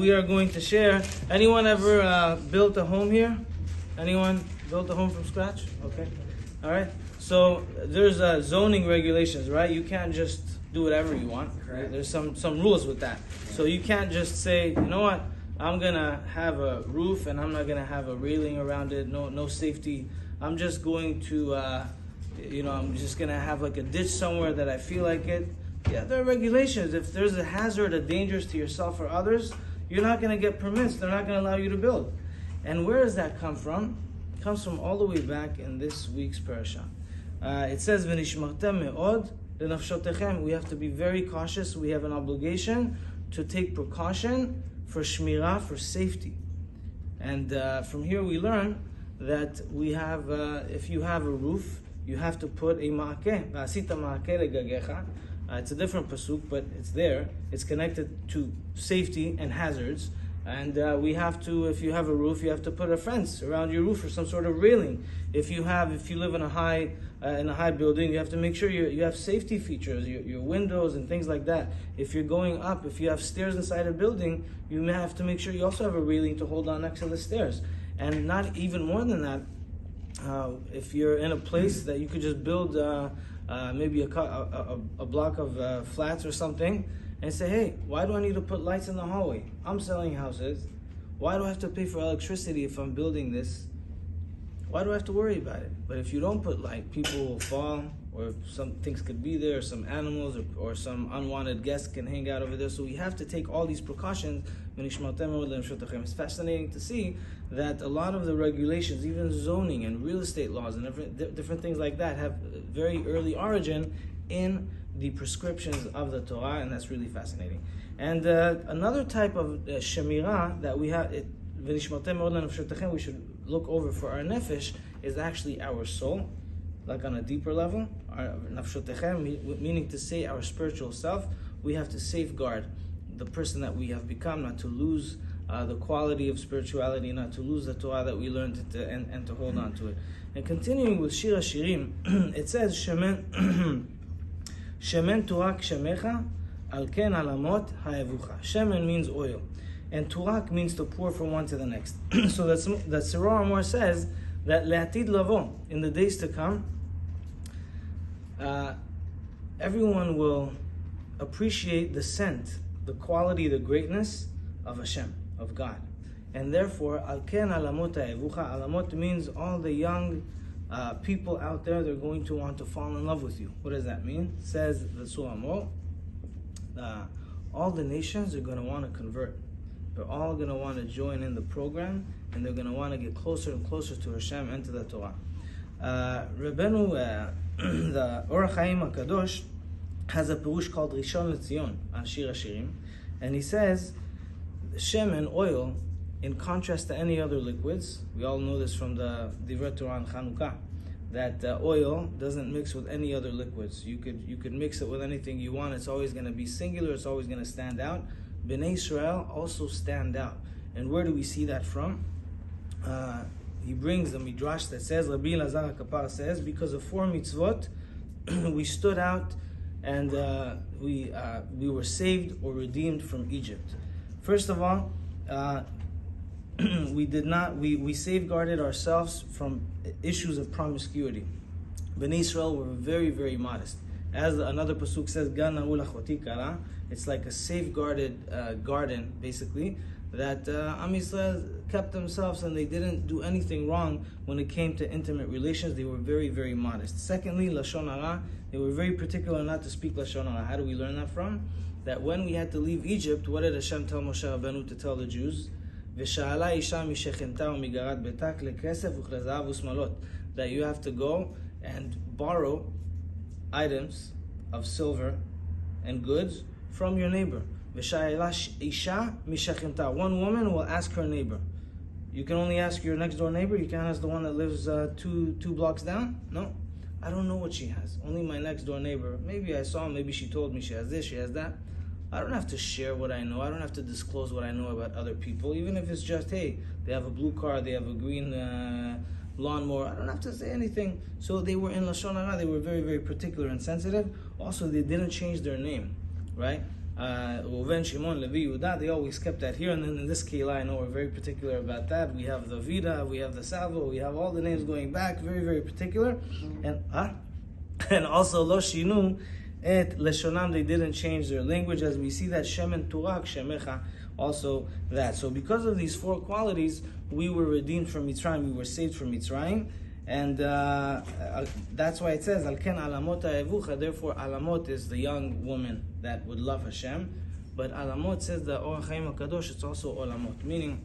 we are going to share. Anyone ever built a home here? Anyone built a home from scratch? Okay. All right. So there's zoning regulations, right? You can't just do whatever you want. Right? There's some rules with that. So you can't just say, you know what, I'm gonna have a roof and I'm not gonna have a railing around it. No safety. I'm just going to, I'm just gonna have like a ditch somewhere that I feel like it. Yeah, there are regulations. If there's a hazard, a danger to yourself or others, you're not going to get permits. They're not going to allow you to build. And where does that come from? It comes from all the way back in this week's parasha. It says, "V'nishmartem me'od lenafshotechem." We have to be very cautious. We have an obligation to take precaution for shmirah, for safety. And from here we learn that we have, if you have a roof, you have to put a ma'akeh. V'asita ma'akeh legagecha. It's a different pasuk, but it's there. It's connected to safety and hazards. And we have to, if you have a roof, you have to put a fence around your roof or some sort of railing. If you live in a high building, you have to make sure you have safety features, your windows and things like that. If you're going up, if you have stairs inside a building, you may have to make sure you also have a railing to hold on next to the stairs. And not even more than that, if you're in a place that you could just build maybe a block of flats or something, and say, hey, why do I need to put lights in the hallway? I'm selling houses. Why do I have to pay for electricity if I'm building this? Why do I have to worry about it? But if you don't put light, people will fall, or some things could be there, some animals, or some unwanted guests can hang out over there. So we have to take all these precautions. It's fascinating to see that a lot of the regulations, even zoning and real estate laws and different things like that, have very early origin in the prescriptions of the Torah, and that's really fascinating. And another type of shemirah that we have, we should look over for our nefesh, is actually our soul, like on a deeper level. Our nafshotechem, meaning to say our spiritual self. We have to safeguard the person that we have become, not to lose the quality of spirituality, not to lose the Torah that we learned, and to hold on to it. And continuing with Shir HaShirim, it says, Shemen turak shemecha, al ken alamot ha'evucha. Shemen means oil, and turak means to pour from one to the next. So that Sirah Amor says that le'atid lavo, in the days to come, everyone will appreciate the scent, the quality, the greatness of Hashem, of God. And therefore, al ken alamot ha'evucha, alamot means all the young people out there, they're going to want to fall in love with you. What does that mean? It says the Sulamot, all the nations are going to want to convert. They're all going to want to join in the program, and they're going to want to get closer and closer to Hashem and to the Torah. Rabbeinu, the Or HaChaim HaKadosh, has a perush called Rishon LeZion on Shir HaShirim, and he says, Shemen, oil, in contrast to any other liquids, we all know this from the Divrei Torah and Chanukah, that oil doesn't mix with any other liquids. You could mix it with anything you want. It's always going to be singular. It's always going to stand out. Bnei Israel also stand out. And where do we see that from? He brings the midrash that says, Rabbi Elazar HaKapar says, because of 4 mitzvot, we stood out and we were saved or redeemed from Egypt. First of all, we safeguarded ourselves from issues of promiscuity. Bnei Israel were very, very modest. As another pasuk says, Gan na'ul achoti kara, it's like a safeguarded garden, basically, that Am Yisrael kept themselves, and they didn't do anything wrong when it came to intimate relations. They were very, very modest. Secondly, Lashon Hara, they were very particular not to speak Lashon Hara. How do we learn that from? That when we had to leave Egypt, what did Hashem tell Moshe Rabbeinu to tell the Jews? That you have to go and borrow items of silver and goods from your neighbor. One woman will ask her neighbor. You can only ask your next door neighbor. You can't ask the one that lives two blocks down. No, I don't know what she has. Only my next door neighbor. Maybe I saw, maybe she told me she has this, she has that. I don't have to share what I know. I don't have to disclose what I know about other people, even if it's just, hey, they have a blue car, they have a green lawnmower. I don't have to say anything. So they were in Lashon Hara. They were very, very particular and sensitive. Also, they didn't change their name, right? Reuven, Shimon, Levi, Yehuda, they always kept that here. And then in this Keilah, I know we're very particular about that. We have the Vida, we have the Salvo, we have all the names going back, very, very particular. And also, Lo Shinu et Leshonam, they didn't change their language, as we see that Shemen Turak, Shemecha, also that. So because of these 4 qualities, we were redeemed from Mitzrayim, we were saved from Mitzrayim. And that's why it says, Al ken alamot ha'evucha, therefore alamot is the young woman that would love Hashem. But alamot says the Or HaChaim HaKadosh, it's also olamot, meaning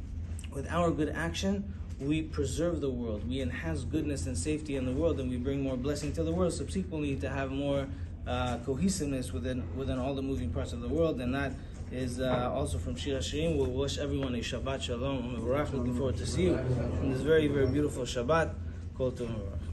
with our good action, we preserve the world, we enhance goodness and safety in the world, and we bring more blessing to the world, subsequently to have more cohesiveness within all the moving parts of the world. And that is also from Shir HaShirim. We'll wish everyone a Shabbat Shalom. Looking forward to see you in this very, very beautiful Shabbat. Kol Tov.